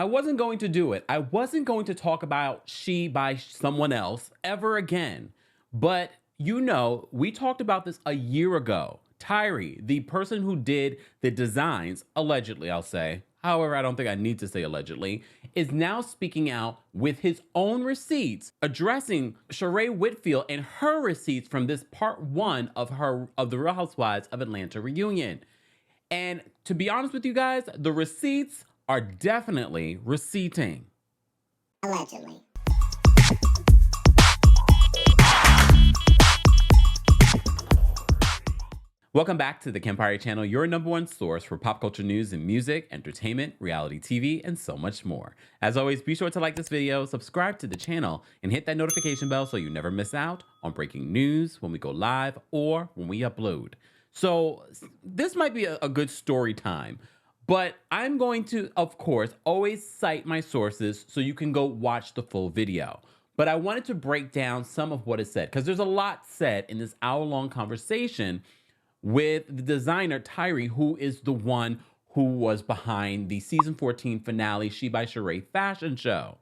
I wasn't going to do it. I wasn't going to talk about She by someone else ever again. But you know, we talked about this a year ago. Tyre, the person who did the designs, allegedly, I'll say, however, I don't think I need to say allegedly, is now speaking out with his own receipts, addressing Sheree Whitfield and her receipts from this part 1 of the Real Housewives of Atlanta reunion. And to be honest with you guys, the receipts are definitely receipting. Allegedly. Welcome back to the Kempire channel, your #1 source for pop culture news and music, entertainment, reality TV, and so much more. As always, be sure to like this video, subscribe to the channel, and hit that notification bell so you never miss out on breaking news when we go live or when we upload. So this might be a good story time, but I'm going to, of course, always cite my sources so you can go watch the full video. But I wanted to break down some of what is said because there's a lot said in this hour-long conversation with the designer Tyre, who is the one who was behind the season 14 finale She By Sheree fashion show.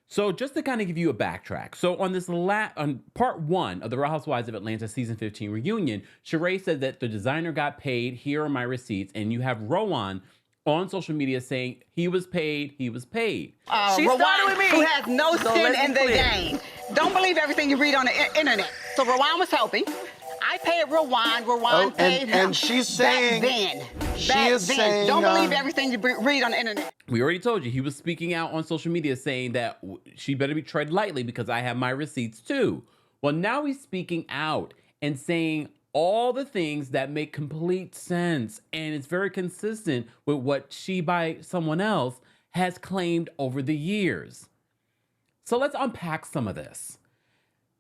So just to kind of give you a backtrack. So on this on part 1 of the Real Housewives of Atlanta season 15 reunion, Sheree said that the designer got paid, here are my receipts, and you have RHOA on social media saying he was paid, he was paid. She started with me. Who has no skin in the game. Don't believe everything you read on the internet. So Rowan was helping. I paid Rowan paid him. And she's saying, don't believe everything you read on the internet. We already told you he was speaking out on social media saying that she better be tread lightly because I have my receipts too. Well, now he's speaking out and saying all the things that make complete sense, and it's very consistent with what She By someone else has claimed over the years. So let's unpack some of this.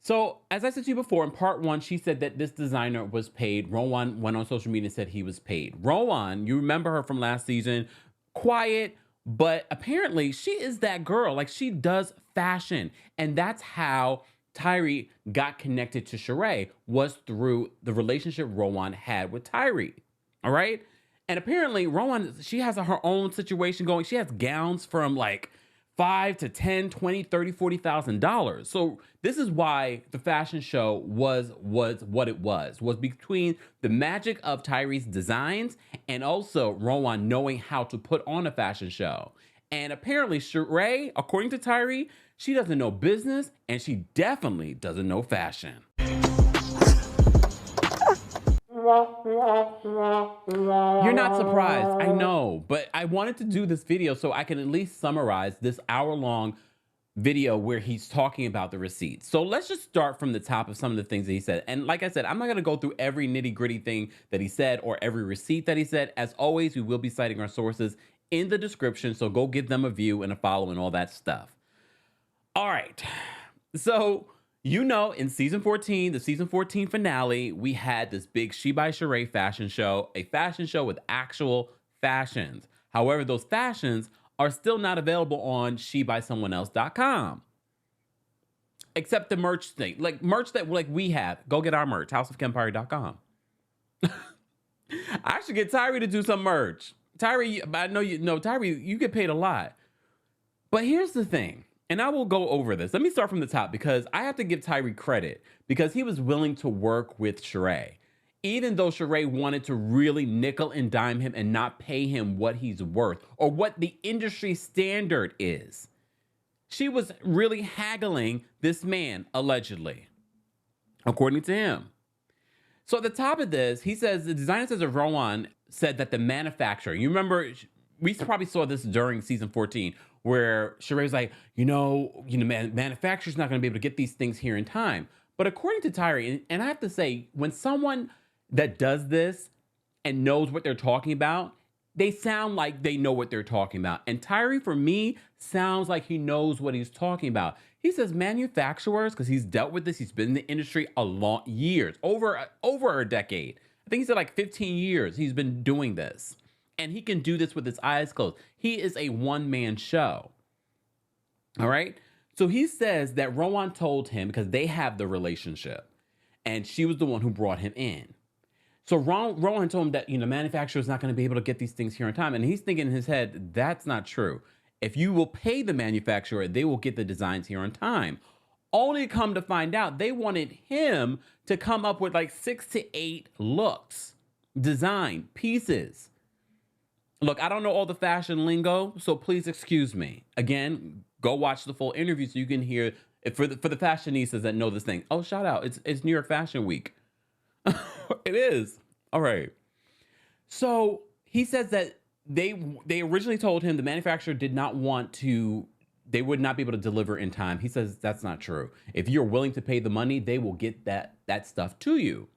So, as I said to you before, in part 1, she said that this designer was paid. RHOA went on social media and said he was paid. RHOA, you remember her from last season, quiet, but apparently she is that girl. Like, she does fashion. And that's how Tyre got connected to Sheree, was through the relationship RHOA had with Tyre. All right? And apparently, RHOA, she has her own situation going. She has gowns from like $5 to $10, $20, $30, $40,000. So this is why the fashion show was what it was between the magic of Tyre's designs and also RHOA knowing how to put on a fashion show. And apparently Sheree, according to Tyre, she doesn't know business and she definitely doesn't know fashion. You're not surprised, I know, but I wanted to do this video so I can at least summarize this hour-long video where he's talking about the receipts. So let's just start from the top of some of the things that he said. And like I said, I'm not going to go through every nitty-gritty thing that he said or every receipt that he said. As always, we will be citing our sources in the description, so go give them a view and a follow and all that stuff. All right, so you know, in season 14, the season 14 finale, we had this big She By Sheree fashion show, a fashion show with actual fashions. However, those fashions are still not available on shebysomeoneelse.com. Except the merch thing, like merch that like we have. Go get our merch, houseofkempire.com. I should get Tyre to do some merch. Tyre, I know you know, Tyre, you get paid a lot. But here's the thing. And I will go over this. Let me start from the top because I have to give Tyre credit because he was willing to work with Sheree. Even though Sheree wanted to really nickel and dime him and not pay him what he's worth or what the industry standard is. She was really haggling this man, allegedly, according to him. So at the top of this, he says, the designer says RHOA said that the manufacturer, you remember, we probably saw this during season 14, where Sheree's like, manufacturer's not going to be able to get these things here in time. But according to Tyre, and I have to say, when someone that does this and knows what they're talking about, they sound like they know what they're talking about. And Tyre, for me, sounds like he knows what he's talking about. He says manufacturers, because he's dealt with this, he's been in the industry a long years, over a decade. I think he said like 15 years he's been doing this. And he can do this with his eyes closed. He is a one-man show. All right? So he says that RHOA told him, because they have the relationship, and she was the one who brought him in. So RHOA told him that, manufacturer's not going to be able to get these things here in time. And he's thinking in his head, that's not true. if you will pay the manufacturer, they will get the designs here on time. Only come to find out they wanted him to come up with like 6 to 8 looks, design pieces. Look, I don't know all the fashion lingo, so please excuse me. Again, go watch the full interview so you can hear for the fashionistas that know this thing. Oh, shout out. It's New York Fashion Week. It is. All right. So he says that they originally told him the manufacturer did not want to, they would not be able to deliver in time. He says that's not true. If you're willing to pay the money, they will get that stuff to you.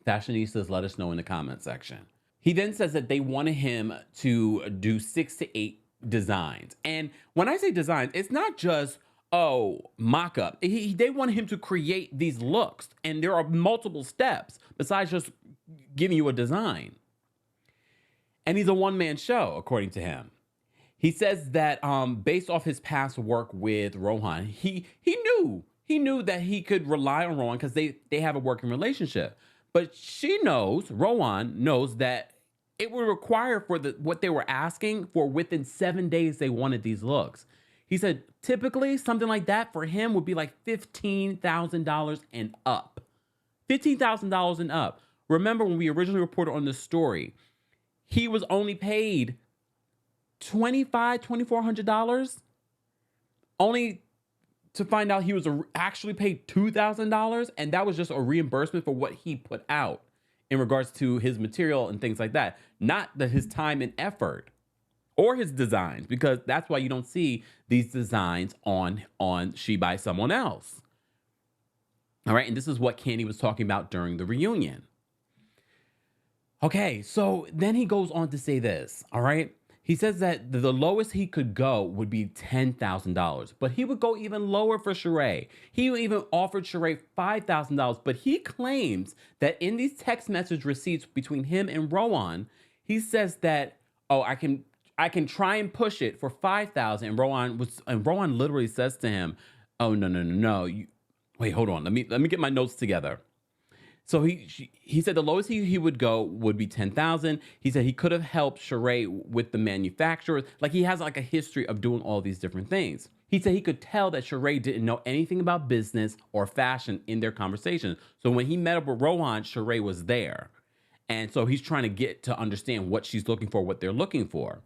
Fashionistas, let us know in the comment section. He then says that they wanted him to do 6 to 8 designs. And when I say designs, it's not just, mock-up. They wanted him to create these looks. And there are multiple steps besides just giving you a design. And he's a one-man show, according to him. He says that based off his past work with Rohan, he knew that he could rely on Rohan because they have a working relationship. But Rohan knows that it would require for what they were asking for within 7 days they wanted these looks. He said typically something like that for him would be like $15,000 and up. $15,000 and up. Remember when we originally reported on this story, he was only paid $2,400 only to find out he was actually paid $2,000, and that was just a reimbursement for what he put out in regards to his material and things like that, not his time and effort or his designs, because that's why you don't see these designs on She By Someone Else. All right, and this is what Kandi was talking about during the reunion. Okay, so then he goes on to say this, all right? He says that the lowest he could go would be $10,000, but he would go even lower for Sheree. He even offered Sheree $5,000, but he claims that in these text message receipts between him and Rohan, he says that, I can try and push it for $5,000. And Rohan literally says to him, oh, no. Wait, hold on. Let me get my notes together. So he said the lowest he would go would be $10,000. He said he could have helped Sheree with the manufacturers. Like he has like a history of doing all these different things. He said he could tell that Sheree didn't know anything about business or fashion in their conversation. So when he met up with Rohan, Sheree was there. And so he's trying to get to understand what she's looking for, what they're looking for.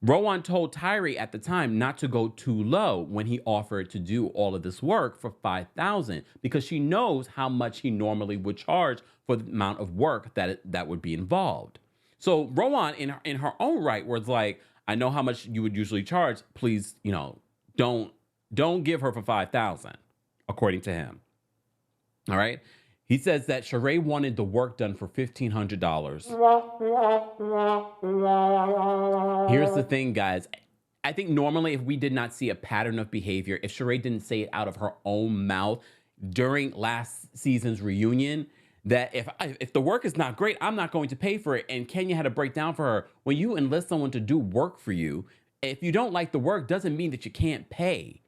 Rohan told Tyre at the time not to go too low when he offered to do all of this work for $5,000 because she knows how much he normally would charge for the amount of work that would be involved. So Rohan, in her own right, was like, I know how much you would usually charge. Please, don't give her for $5,000, according to him. All right. He says that Sheree wanted the work done for $1,500. Here's the thing, guys. I think normally if we did not see a pattern of behavior, if Sheree didn't say it out of her own mouth during last season's reunion, that if the work is not great, I'm not going to pay for it. And Kenya had to break down for her. When you enlist someone to do work for you, if you don't like the work, doesn't mean that you can't pay.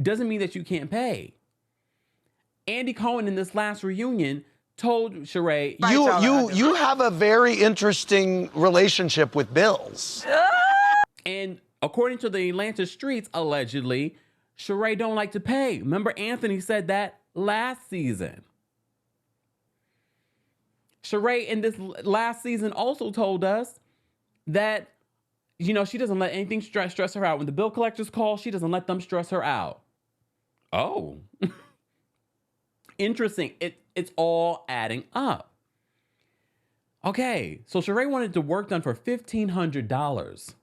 Doesn't mean that you can't pay. Andy Cohen in this last reunion told Sheree, you have a very interesting relationship with bills. And according to the Atlanta streets, allegedly, Sheree don't like to pay. Remember Anthony said that last season. Sheree in this last season also told us that, she doesn't let anything stress her out. When the bill collectors call, she doesn't let them stress her out. Oh. Interesting. It's all adding up. Okay, so Sheree wanted the work done for $1,500.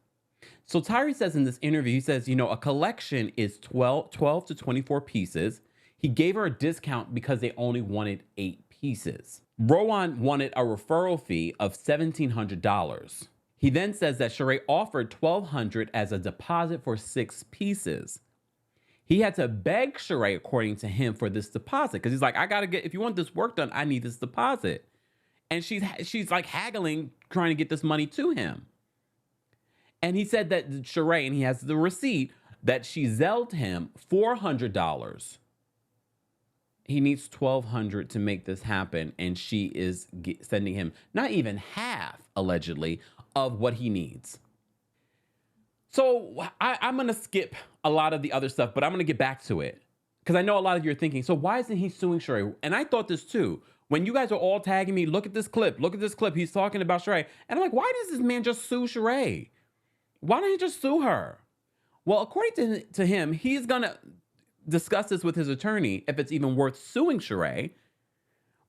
So Tyre says in this interview, he says, a collection is 12 to 24 pieces. He gave her a discount because they only wanted 8 pieces. Rohan wanted a referral fee of $1,700. He then says that Sheree offered $1,200 as a deposit for 6 pieces. He had to beg Sheree, according to him, for this deposit because he's like, if you want this work done, I need this deposit. And she's like haggling, trying to get this money to him. And he said that Sheree, and he has the receipt, that she zelled him $400. He needs $1,200 to make this happen, and she is sending him not even half, allegedly, of what he needs. So I'm going to skip a lot of the other stuff, but I'm going to get back to it. Because I know a lot of you are thinking, so why isn't he suing Sheree? And I thought this too. When you guys are all tagging me, look at this clip. Look at this clip. He's talking about Sheree. And I'm like, why does this man just sue Sheree? Why don't he just sue her? Well, according to him, he's going to discuss this with his attorney if it's even worth suing Sheree.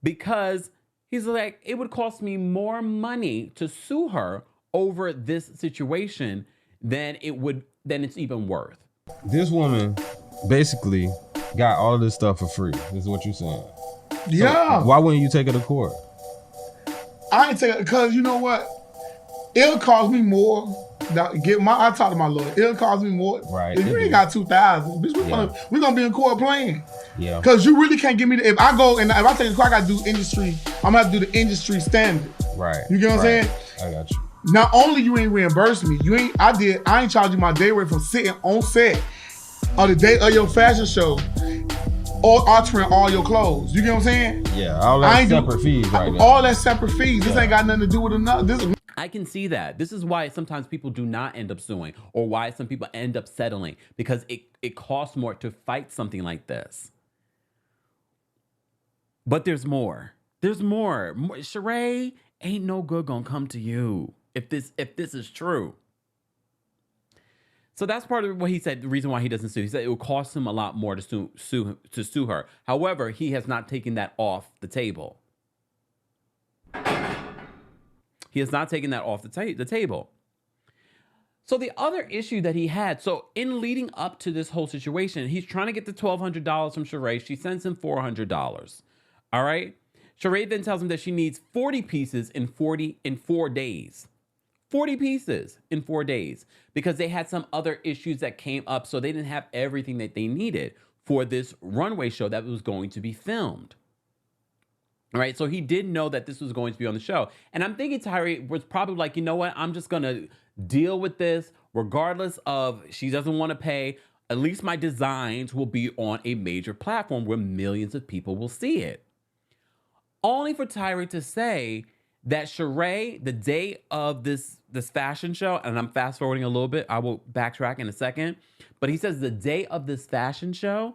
Because he's like, it would cost me more money to sue her over this situation than it's even worth. This woman basically got all of this stuff for free. This is what you're saying. Yeah. So why wouldn't you take her to court? I ain't take it because you know what? It'll cost me more. I talk to my lawyer. It'll cost me more. Right. If you ain't got 2,000, bitch, we're gonna be in court playing. Yeah. Because you really can't give me if I go and if I take a court, I gotta do industry. I'm gonna have to do the industry standard. Right. You get what I'm saying? I got you. Not only you ain't reimbursed me, I ain't charging my day rate from sitting on set on the day of your fashion show or altering all your clothes. You get what I'm saying? Yeah, all that separate fees right now. All that separate fees. This ain't got nothing to do with another. I can see that. This is why sometimes people do not end up suing, or why some people end up settling, because it costs more to fight something like this. But there's more. There's more. Sheree ain't no good gonna come to you if this is true. So that's part of what he said, the reason why he doesn't sue. He said it will cost him a lot more to sue her. However, he has not taken that off the table. He has not taken that off the table. So the other issue that he had, so in leading up to this whole situation, he's trying to get the $1,200 from Sheree. She sends him $400. All right. Sheree then tells him that she needs 40 pieces in 4 days. 40 pieces in 4 days, because they had some other issues that came up. So they didn't have everything that they needed for this runway show that was going to be filmed. All right. So he did know that this was going to be on the show. And I'm thinking Tyre was probably like, you know what? I'm just going to deal with this regardless of she doesn't want to pay. At least my designs will be on a major platform where millions of people will see it. Only for Tyre to say that Sheree, the day of this fashion show, and I'm fast forwarding a little bit, I will backtrack in a second, but he says the day of this fashion show,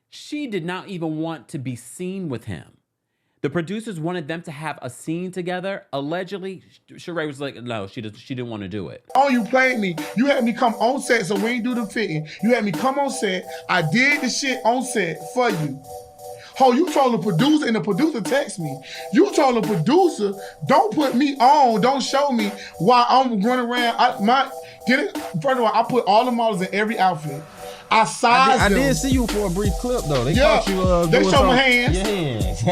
she did not even want to be seen with him. The producers wanted them to have a scene together. Allegedly, Sheree was like, no, she didn't want to do it. Oh, you played me. You had me come on set, so we ain't do the fitting. You had me come on set. I did the shit on set for you. Oh, you told the producer, and the producer text me. You told the producer, don't put me on, don't show me while I'm running around. First of all, I put all the models in every outfit. I sized them. I did see you for a brief clip though. They caught you. They showed my hands. Your hands.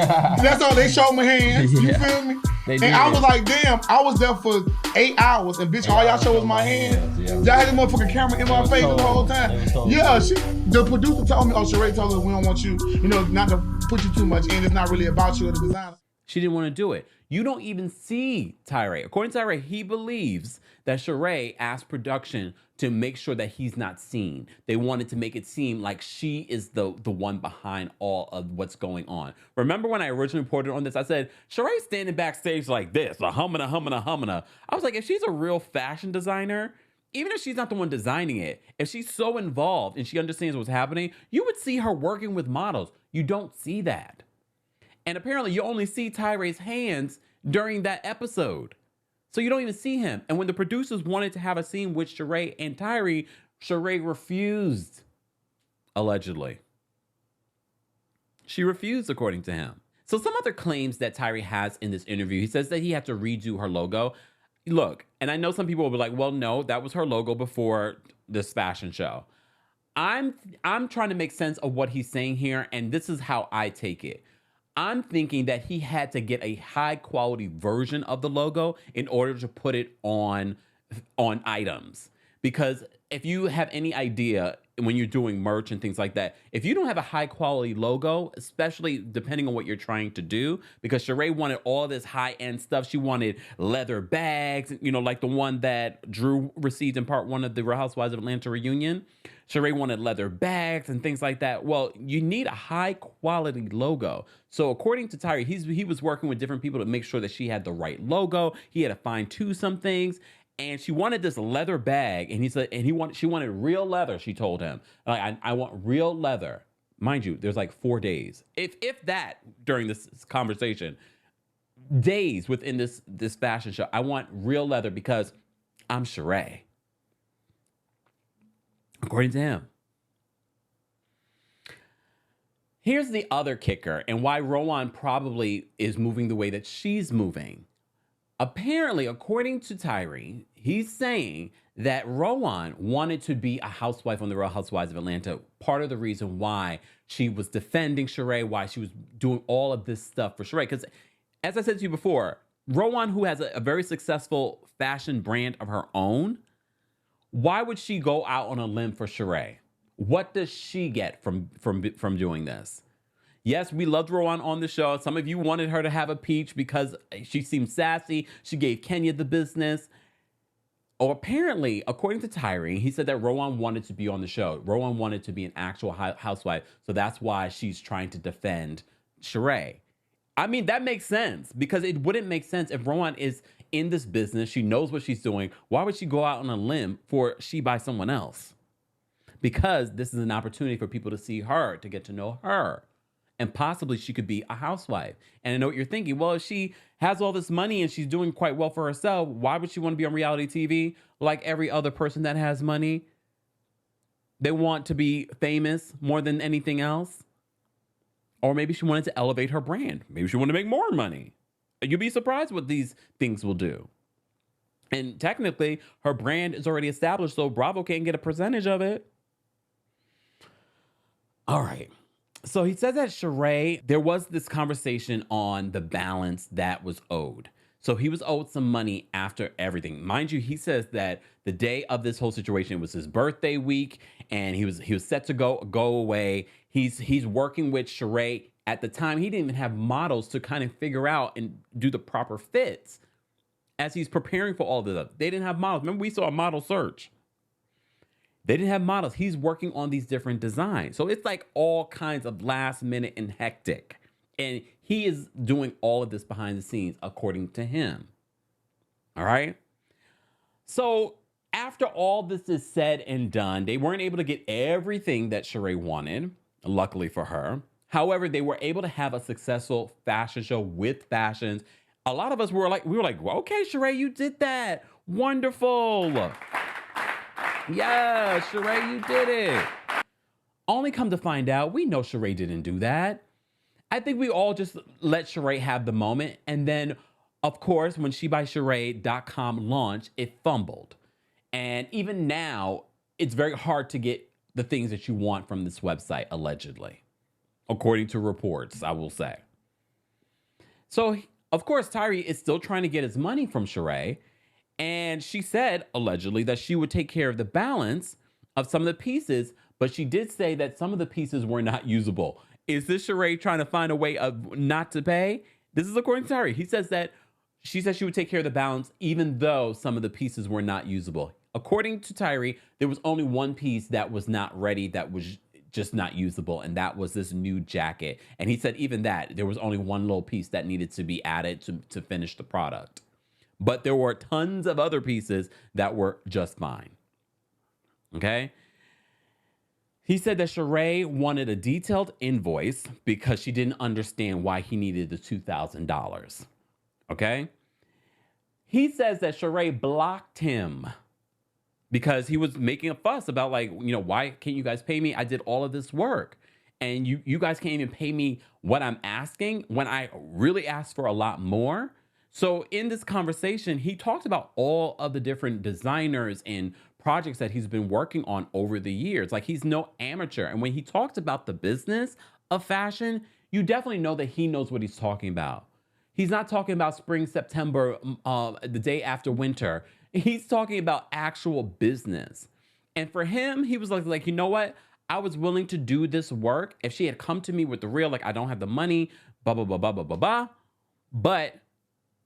That's all. They showed my hands. You feel me? And I was like, damn, I was there for 8 hours, and bitch, all y'all showed was my hands. Yeah. Y'all had the motherfucking camera in my face the whole time. Yeah, the producer told me, Sheree told us we don't want you, not to put you too much in. It's not really about you as a designer. She didn't want to do it. You don't even see Tyre. According to Tyre, he believes that Sheree asked production to make sure that he's not seen. They wanted to make it seem like she is the one behind all of what's going on. Remember when I originally reported on this, I said, Sheree's standing backstage like this, a humming. I was like, if she's a real fashion designer, even if she's not the one designing it, if she's so involved and she understands what's happening, you would see her working with models. You don't see that. And apparently you only see Tyre's hands during that episode. So you don't even see him. And when the producers wanted to have a scene with Sheree and Tyre, Sheree refused, allegedly. She refused, according to him. So some other claims that Tyre has in this interview, he says that he had to redo her logo. Look, and I know some people will be like, well, no, that was her logo before this fashion show. I'm trying to make sense of what he's saying here, and this is how I take it. I'm thinking that he had to get a high quality version of the logo in order to put it on items. Because if you have any idea when you're doing merch and things like that, if you don't have a high quality logo, especially depending on what you're trying to do, because Sheree wanted all this high end stuff. She wanted leather bags, like the one that Drew received in part 1 of the Real Housewives of Atlanta reunion. Sheree wanted leather bags and things like that. Well, you need a high quality logo. So according to Tyre, he was working with different people to make sure that she had the right logo. He had to fine tune some things. And she wanted this leather bag, and he said, she wanted real leather. She told him, like, I want real leather. Mind you, there's like 4 days, if that, during this conversation, days within this fashion show. I want real leather because I'm Sheree, according to him. Here's the other kicker, and why RHOA probably is moving the way that she's moving. Apparently, according to Tyre, he's saying that RHOA wanted to be a housewife on the Real Housewives of Atlanta. Part of the reason why she was defending Sheree, why she was doing all of this stuff for Sheree. Because, as I said to you before, RHOA, who has a very successful fashion brand of her own, why would she go out on a limb for Sheree? What does she get from doing this? Yes, we loved RHOA on the show. Some of you wanted her to have a peach because she seemed sassy. She gave Kenya the business. Or apparently, according to Tyre, he said that RHOA wanted to be on the show. RHOA wanted to be an actual housewife. So that's why she's trying to defend Sheree. I mean, that makes sense, because it wouldn't make sense if RHOA is in this business. She knows what she's doing. Why would she go out on a limb for She By someone else? Because this is an opportunity for people to see her, to get to know her. And possibly she could be a housewife. And I know what you're thinking. Well, if she has all this money and she's doing quite well for herself, why would she want to be on reality TV like every other person that has money? They want to be famous more than anything else. Or maybe she wanted to elevate her brand. Maybe she wanted to make more money. You'd be surprised what these things will do. And technically, her brand is already established, so Bravo can't get a percentage of it. All right. So he said that Sheree, there was this conversation on the balance that was owed. So he was owed some money after everything. Mind you, he says that the day of this whole situation was his birthday week, and he was set to go away. He's working with Sheree. At the time, he didn't even have models to kind of figure out and do the proper fits as he's preparing for all this. They didn't have models. Remember, we saw a model search. They didn't have models. He's working on these different designs. So it's like all kinds of last minute and hectic. And he is doing all of this behind the scenes, according to him. All right. So after all this is said and done, they weren't able to get everything that Sheree wanted, luckily for her. However, they were able to have a successful fashion show with fashions. A lot of us were like, well, okay, Sheree, you did that. Wonderful. Yeah, Sheree, you did it. Only come to find out, we know Sheree didn't do that. I think we all just let Sheree have the moment. And then, of course, when SheBySheree.com launched, it fumbled. And even now, it's very hard to get the things that you want from this website, allegedly. According to reports, I will say. So, of course, Tyre is still trying to get his money from Sheree. And she said, allegedly, that she would take care of the balance of some of the pieces, but she did say that some of the pieces were not usable. Is this Sheree trying to find a way of not to pay? This is according to Tyre. He says that she said she would take care of the balance even though some of the pieces were not usable. According to Tyre, there was only one piece that was not ready, that was just not usable, and that was this new jacket. And he said even that, there was only one little piece that needed to be added to finish the product. But there were tons of other pieces that were just fine. Okay? He said that Sheree wanted a detailed invoice because she didn't understand why he needed the $2,000. Okay? He says that Sheree blocked him because he was making a fuss about, like, why can't you guys pay me? I did all of this work. And you guys can't even pay me what I'm asking when I really asked for a lot more. So in this conversation, he talked about all of the different designers and projects that he's been working on over the years. Like, he's no amateur. And when he talked about the business of fashion, you definitely know that he knows what he's talking about. He's not talking about spring, September, the day after winter. He's talking about actual business. And for him, he was like, you know what? I was willing to do this work if she had come to me with the real, like, I don't have the money, blah, blah, blah, blah, blah, blah, blah. But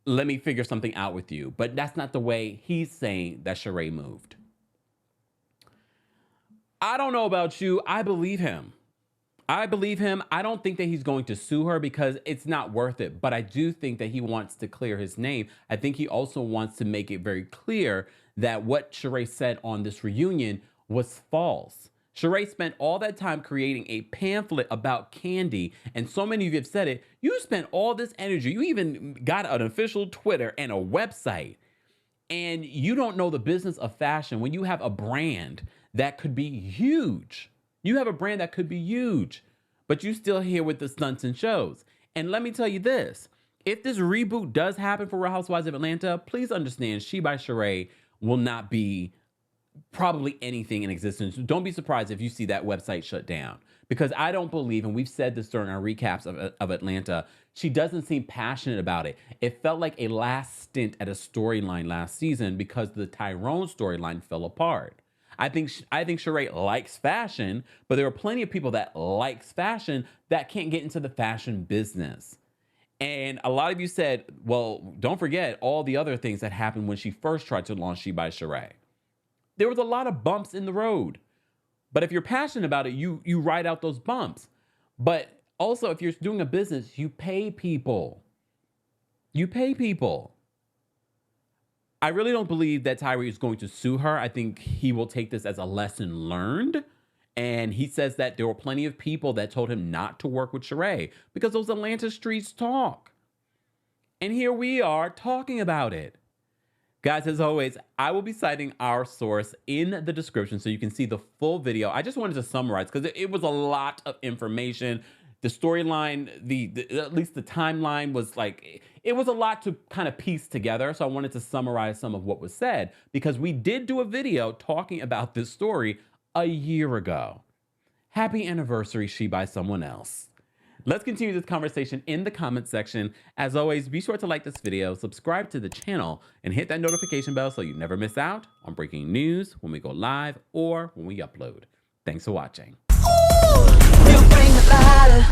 let me figure something out with you. But that's not the way he's saying that Sheree moved. I don't know about you. I believe him. I believe him. I don't think that he's going to sue her because it's not worth it. But I do think that he wants to clear his name. I think he also wants to make it very clear that what Sheree said on this reunion was false. Sheree spent all that time creating a pamphlet about Candy, and so many of you have said it. You spent all this energy. You even got an official Twitter and a website, and you don't know the business of fashion when you have a brand that could be huge. You have a brand that could be huge, but you still here with the stunts and shows. And let me tell you this, if this reboot does happen for Real Housewives of Atlanta, please understand She By Sheree will not be probably anything in existence. Don't be surprised if you see that website shut down, because I don't believe, and we've said this during our recaps of Atlanta, she doesn't seem passionate about it. It felt like a last stint at a storyline last season because the Tyrone storyline fell apart. I think Sheree likes fashion, but there are plenty of people that likes fashion that can't get into the fashion business. And a lot of you said, well, don't forget all the other things that happened when she first tried to launch She By Sheree. There was a lot of bumps in the road. But if you're passionate about it, you ride out those bumps. But also, if you're doing a business, you pay people. You pay people. I really don't believe that Tyre is going to sue her. I think he will take this as a lesson learned. And he says that there were plenty of people that told him not to work with Sheree because those Atlanta streets talk. And here we are talking about it. Guys, as always, I will be citing our source in the description so you can see the full video. I just wanted to summarize because it was a lot of information. The storyline, at least the timeline was like, it was a lot to kind of piece together. So I wanted to summarize some of what was said because we did do a video talking about this story a year ago. Happy anniversary, She By Someone Else. Let's continue this conversation in the comment section. As always, be sure to like this video, subscribe to the channel, and hit that notification bell so you never miss out on breaking news when we go live or when we upload. Thanks for watching. You bring the lighter.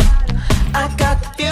I got the